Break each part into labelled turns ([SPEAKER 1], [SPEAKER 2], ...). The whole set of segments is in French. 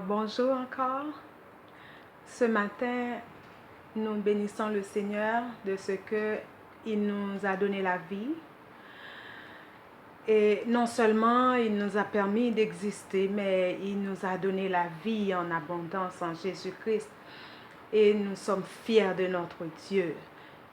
[SPEAKER 1] Bonjour encore. Ce matin, nous bénissons le Seigneur de ce qu'il nous a donné la vie. Et non seulement il nous a permis d'exister, mais il nous a donné la vie en abondance en Jésus-Christ. Et nous sommes fiers de notre Dieu.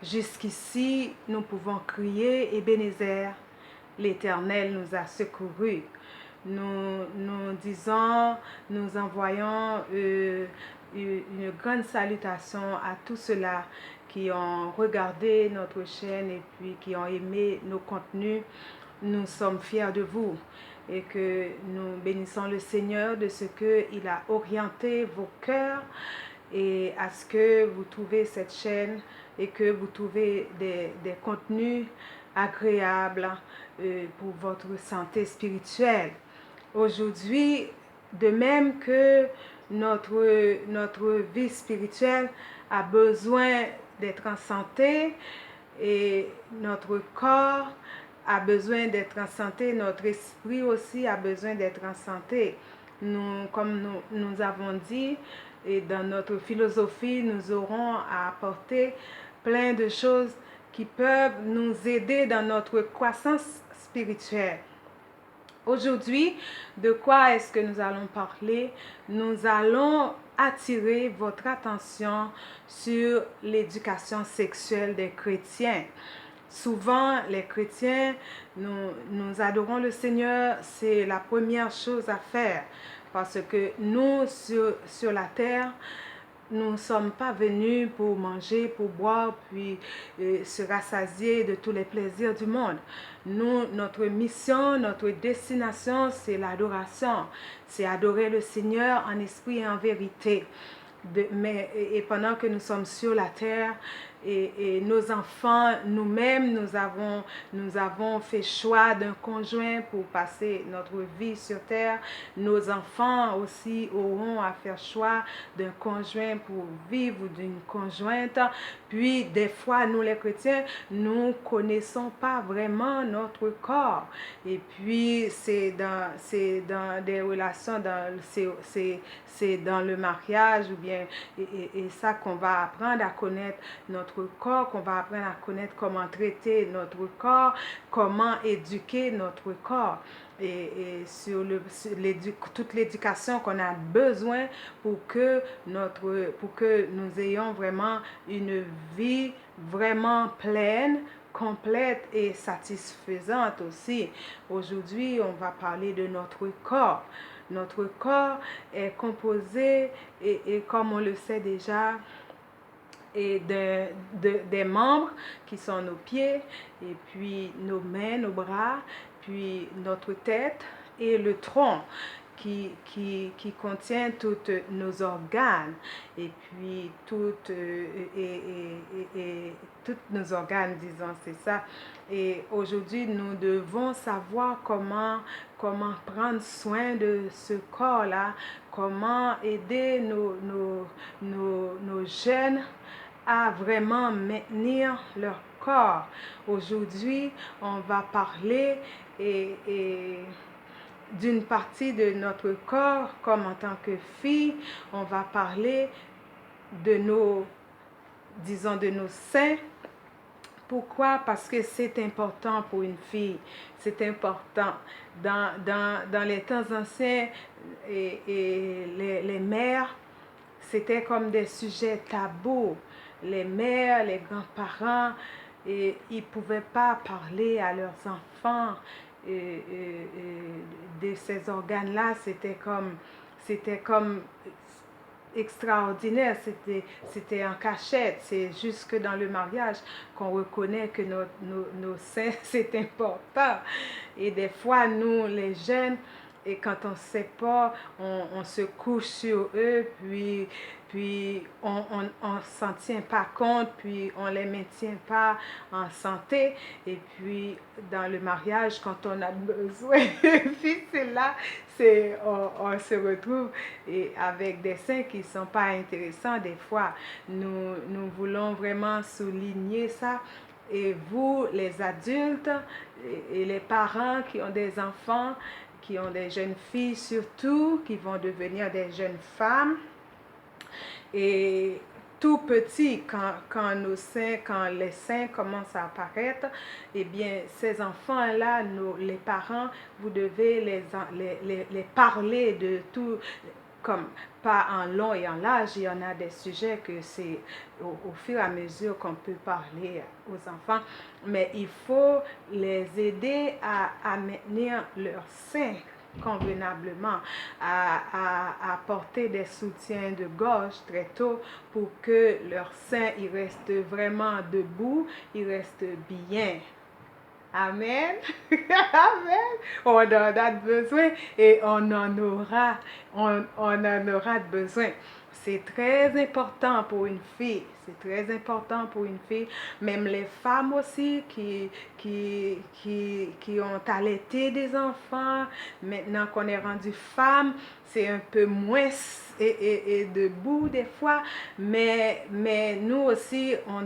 [SPEAKER 1] Jusqu'ici, nous pouvons crier Ebenezer, l'Éternel nous a secourus. Nous disons, nous envoyons une grande salutation à tous ceux-là qui ont regardé notre chaîne et puis qui ont aimé nos contenus. Nous sommes fiers de vous et que nous bénissons le Seigneur de ce qu'il a orienté vos cœurs et à ce que vous trouvez cette chaîne et que vous trouvez des contenus agréables pour votre santé spirituelle. Aujourd'hui, de même que notre vie spirituelle a besoin d'être en santé et notre corps a besoin d'être en santé, notre esprit aussi a besoin d'être en santé. Comme nous avons dit, et dans notre philosophie, nous aurons à apporter plein de choses qui peuvent nous aider dans notre croissance spirituelle. Aujourd'hui, de quoi est-ce que nous allons parler? Nous allons attirer votre attention sur l'éducation sexuelle des chrétiens. Souvent, les chrétiens, nous adorons le Seigneur, c'est la première chose à faire. Parce que nous, sur la terre, nous ne sommes pas venus pour manger, pour boire, puis se rassasier de tous les plaisirs du monde. Notre mission, notre destination, c'est l'adoration. C'est adorer le Seigneur en esprit et en vérité. Et pendant que nous sommes sur la terre, et nos enfants, nous-mêmes, nous avons fait choix d'un conjoint pour passer notre vie sur terre. Nos enfants aussi auront à faire choix d'un conjoint pour vivre d'une conjointe. Puis des fois, nous les chrétiens, nous ne connaissons pas vraiment notre corps. Et puis c'est dans des relations, c'est dans le mariage ou bien et ça qu'on va apprendre à connaître notre corps, qu'on va apprendre à connaître comment traiter notre corps, comment éduquer notre corps. Et sur toute l'éducation qu'on a besoin pour que nous ayons vraiment une vie vraiment pleine, complète et satisfaisante aussi. Aujourd'hui, on va parler de notre corps. Notre corps est composé, et comme on le sait déjà, et des membres qui sont nos pieds, et puis nos mains, nos bras, puis notre tête et le tronc qui contient tous nos organes et puis toutes nos organes, disons, c'est ça. Et aujourd'hui, nous devons savoir comment prendre soin de ce corps-là, comment aider nos jeunes à vraiment maintenir leur corps. Aujourd'hui, on va parler d'une partie de notre corps, comme en tant que fille, on va parler de nos seins. Pourquoi? Parce que c'est important pour une fille. C'est important. Dans les temps anciens, les mères, c'était comme des sujets tabous. Les mères, les grands-parents, ils ne pouvaient pas parler à leurs enfants de ces organes-là. C'était comme extraordinaire, c'était en cachette. C'est juste que dans le mariage qu'on reconnaît que nos seins, c'est important. Et des fois, nous, les jeunes, et quand on ne sait pas, on se couche sur eux, puis on ne s'en tient pas compte, puis on ne les maintient pas en santé. Et puis, dans le mariage, quand on a besoin de vie, c'est là, on se retrouve avec des seins qui ne sont pas intéressants. Des fois, nous voulons vraiment souligner ça. Et vous, les adultes et les parents qui ont des enfants qui ont des jeunes filles surtout, qui vont devenir des jeunes femmes. Et tout petit, quand les seins commencent à apparaître, eh bien, ces enfants-là, les parents, vous devez les parler de tout, comme pas en long et en large. Il y en a des sujets que c'est au fur et à mesure qu'on peut parler aux enfants, mais il faut les aider à maintenir leur sein convenablement, à porter des soutiens de gorge très tôt pour que leur sein il reste vraiment debout, il reste bien. Amen. Amen. On en a besoin et on en aura besoin. C'est très important pour une fille. C'est très important pour une fille. Même les femmes aussi qui ont allaité des enfants. Maintenant qu'on est rendu femme, c'est un peu moins et debout des fois. Mais nous aussi, on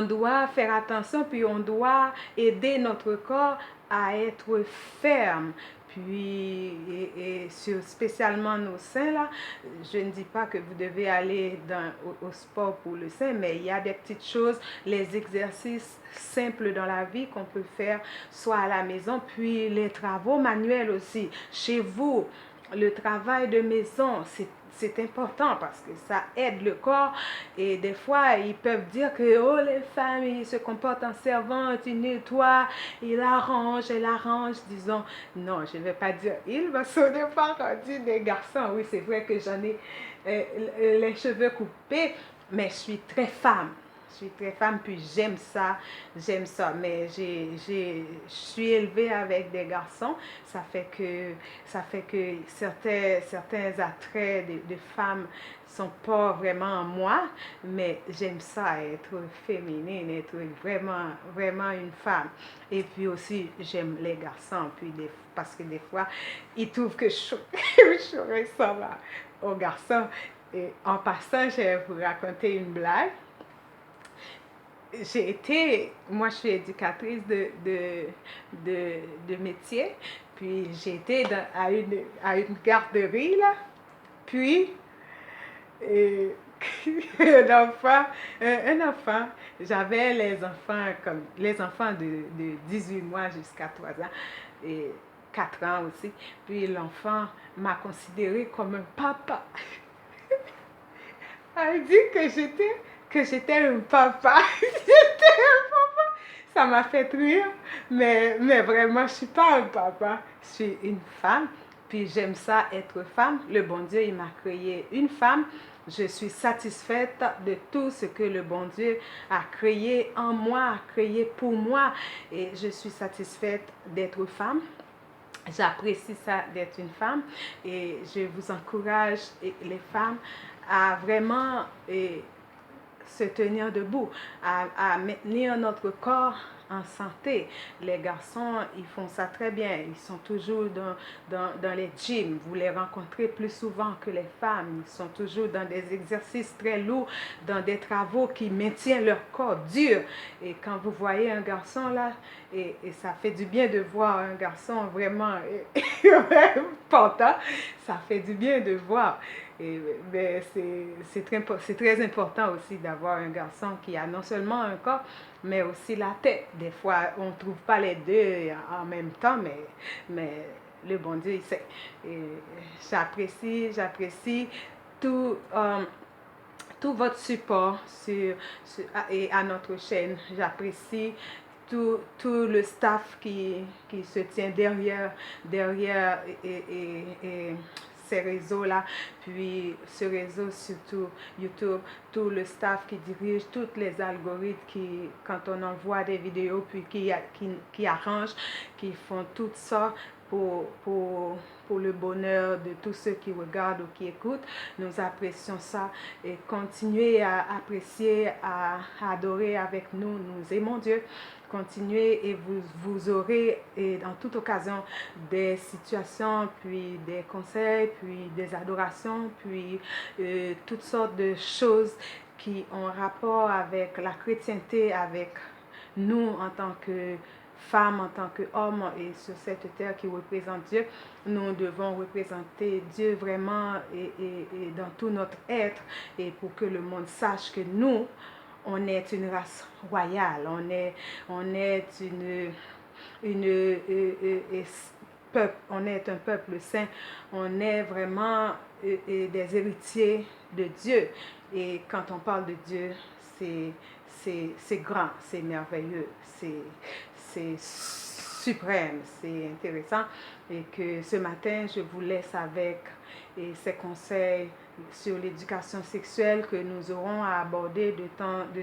[SPEAKER 1] doit faire attention, puis on doit aider notre corps à être ferme. Puis, spécialement nos seins, là, je ne dis pas que vous devez aller au sport pour le sein, mais il y a des petites choses, les exercices simples dans la vie qu'on peut faire, soit à la maison, puis les travaux manuels aussi. Chez vous, le travail de maison, c'est important parce que ça aide le corps. Et des fois, ils peuvent dire que oh, les femmes, ils se comportent en servante, ils nettoient, ils arrangent, elles arrangent. Disons, non, je ne vais pas dire ils, parce qu'on n'est pas rendu des garçons. Oui, c'est vrai que j'en ai les cheveux coupés, mais je suis très femme. Je suis très femme, puis j'aime ça. Mais je suis élevée avec des garçons. Ça fait que certains attraits de femmes sont pas vraiment en moi, mais j'aime ça, être féminine, être vraiment une femme. Et puis aussi, j'aime les garçons, parce que des fois, ils trouvent que je ressemble aux garçons. Et en passant, je vais vous raconter une blague. Moi je suis éducatrice de métier, puis j'ai été à une garderie là, puis et, un enfant, j'avais les enfants de 18 mois jusqu'à 3 ans, et 4 ans aussi, puis l'enfant m'a considéré comme un papa. Elle dit que j'étais un papa. J'étais un papa. Ça m'a fait rire, mais vraiment, je suis pas un papa. Je suis une femme, puis j'aime ça être femme. Le bon Dieu, il m'a créé une femme. Je suis satisfaite de tout ce que le bon Dieu a créé en moi, a créé pour moi. Et je suis satisfaite d'être femme. J'apprécie ça d'être une femme et je vous encourage, les femmes, à vraiment se tenir debout, à maintenir notre corps en santé. Les garçons, ils font ça très bien. Ils sont toujours dans les gyms. Vous les rencontrez plus souvent que les femmes. Ils sont toujours dans des exercices très lourds, dans des travaux qui maintiennent leur corps dur. Et quand vous voyez un garçon là, et ça fait du bien de voir un garçon vraiment important, ça fait du bien de voir. C'est très important aussi d'avoir un garçon qui a non seulement un corps, mais aussi la tête. Des fois, on ne trouve pas les deux en même temps, mais le bon Dieu, il sait. J'apprécie tout, tout votre support et à notre chaîne. J'apprécie tout le staff qui se tient derrière ces réseaux-là, puis ce réseau, surtout YouTube, tout le staff qui dirige, tous les algorithmes quand on envoie des vidéos, puis qui arrangent, qui font tout ça pour le bonheur de tous ceux qui regardent ou qui écoutent. Nous apprécions ça et continuez à apprécier, à adorer avec nous. Nous aimons Dieu. Continuez et vous aurez en toute occasion des situations, puis des conseils, puis des adorations, puis toutes sortes de choses qui ont rapport avec la chrétienté, avec nous en tant que femmes, en tant qu'hommes et sur cette terre qui représente Dieu, nous devons représenter Dieu vraiment et dans tout notre être, et pour que le monde sache que nous, on est une race royale, on est peuple, on est un peuple saint, on est vraiment des héritiers de Dieu. Et quand on parle de Dieu, c'est grand, c'est merveilleux, c'est suprême, c'est intéressant. Et que ce matin, je vous laisse avec ces conseils sur l'éducation sexuelle que nous aurons à aborder de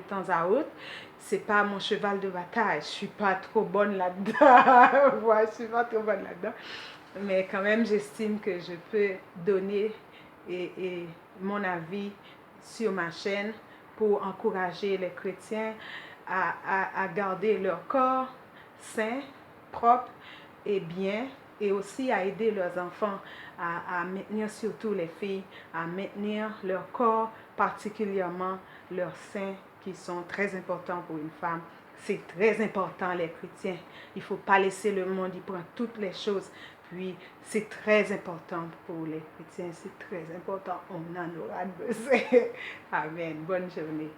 [SPEAKER 1] temps à autre. C'est pas mon cheval de bataille, je suis pas trop bonne là-dedans. Ouais, je suis pas trop bonne là-dedans. Mais quand même, j'estime que je peux donner mon avis sur ma chaîne pour encourager les chrétiens à garder leur corps sain, propre et bien, et aussi à aider leurs enfants à maintenir, surtout les filles, à maintenir leur corps, particulièrement leurs seins, qui sont très importants pour une femme. C'est très important, les chrétiens. Il ne faut pas laisser le monde y prendre toutes les choses. Puis, c'est très important pour les chrétiens. C'est très important. On en aura besoin. Amen. Bonne journée.